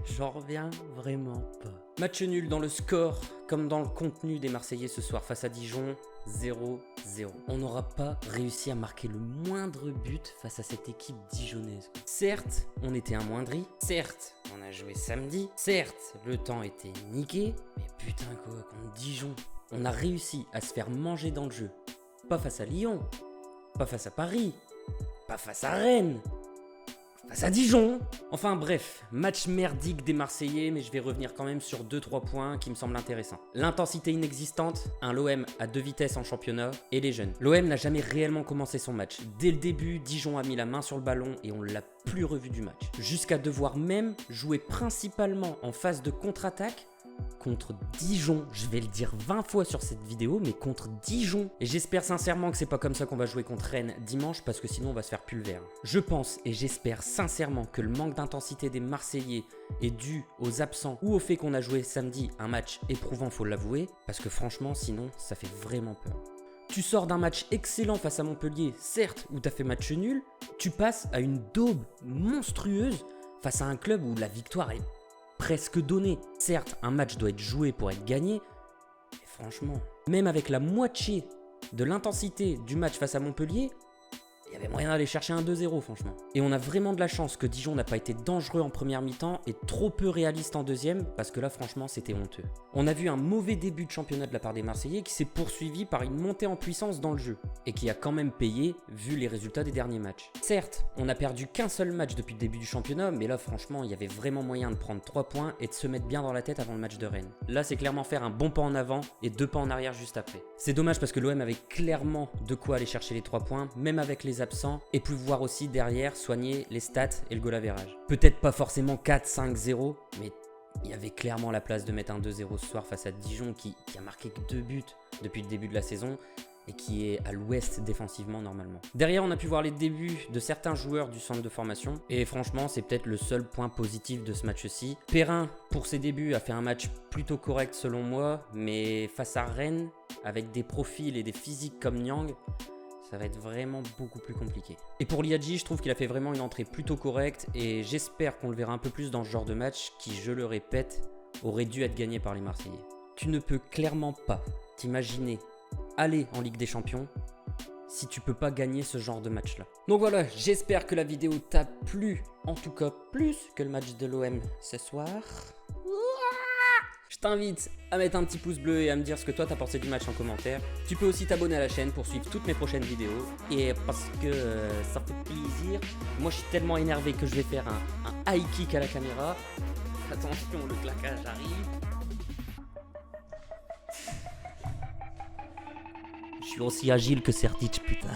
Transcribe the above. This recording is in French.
J'en reviens vraiment pas. Match nul dans le score, comme dans le contenu des Marseillais ce soir face à Dijon, 0-0. On n'aura pas réussi à marquer le moindre but face à cette équipe dijonnaise. Certes, on était amoindris, certes, on a joué samedi, certes, le temps était niqué, mais putain quoi, contre Dijon, on a réussi à se faire manger dans le jeu. Pas face à Lyon, pas face à Paris, pas face à Rennes, face à Dijon. Enfin bref, match merdique des Marseillais, mais je vais revenir quand même sur 2-3 points qui me semblent intéressants. L'intensité inexistante, un l'OM à 2 vitesses en championnat, et les jeunes. L'OM n'a jamais réellement commencé son match. Dès le début, Dijon a mis la main sur le ballon et on l'a plus revu du match. Jusqu'à devoir même jouer principalement en phase de contre-attaque contre Dijon. Je vais le dire 20 fois sur cette vidéo, mais contre Dijon. Et j'espère sincèrement que c'est pas comme ça qu'on va jouer contre Rennes dimanche, parce que sinon on va se faire pulvère. Je pense et j'espère sincèrement que le manque d'intensité des Marseillais est dû aux absents ou au fait qu'on a joué samedi un match éprouvant, faut l'avouer, parce que franchement sinon ça fait vraiment peur. Tu sors d'un match excellent face à Montpellier, certes, où t'as fait match nul, tu passes à une daube monstrueuse face à un club où la victoire est presque donnée. Certes, un match doit être joué pour être gagné, mais franchement, même avec la moitié de l'intensité du match face à Montpellier, il y avait moyen d'aller chercher un 2-0 franchement. Et on a vraiment de la chance que Dijon n'a pas été dangereux en première mi-temps et trop peu réaliste en deuxième, parce que là franchement c'était honteux. On a vu un mauvais début de championnat de la part des Marseillais qui s'est poursuivi par une montée en puissance dans le jeu, et qui a quand même payé vu les résultats des derniers matchs. Certes, on n'a perdu qu'un seul match depuis le début du championnat, mais là franchement il y avait vraiment moyen de prendre 3 points et de se mettre bien dans la tête avant le match de Rennes. Là c'est clairement faire un bon pas en avant et 2 pas en arrière juste après. C'est dommage parce que l'OM avait clairement de quoi aller chercher les 3 points, même avec les absents, et pouvoir aussi derrière soigner les stats et le goal average. Peut-être pas forcément 4-5-0, mais il y avait clairement la place de mettre un 2-0 ce soir face à Dijon qui a marqué que 2 buts depuis le début de la saison et qui est à l'ouest défensivement normalement. Derrière, on a pu voir les débuts de certains joueurs du centre de formation, et franchement c'est peut-être le seul point positif de ce match-ci. Perrin, pour ses débuts, a fait un match plutôt correct selon moi, mais face à Rennes, avec des profils et des physiques comme Nyang, ça va être vraiment beaucoup plus compliqué. Et pour Liadji, je trouve qu'il a fait vraiment une entrée plutôt correcte, et j'espère qu'on le verra un peu plus dans ce genre de match qui, je le répète, aurait dû être gagné par les Marseillais. Tu ne peux clairement pas t'imaginer aller en Ligue des Champions si tu peux pas gagner ce genre de match là. Donc voilà, j'espère que la vidéo t'a plu, en tout cas plus que le match de l'OM ce soir. Je t'invite à mettre un petit pouce bleu et à me dire ce que toi t'as pensé du match en commentaire. Tu peux aussi t'abonner à la chaîne pour suivre toutes mes prochaines vidéos, et parce que ça fait plaisir. Moi je suis tellement énervé que je vais faire un high kick à la caméra. Attention, le claquage arrive. Je suis aussi agile que Sertic, putain.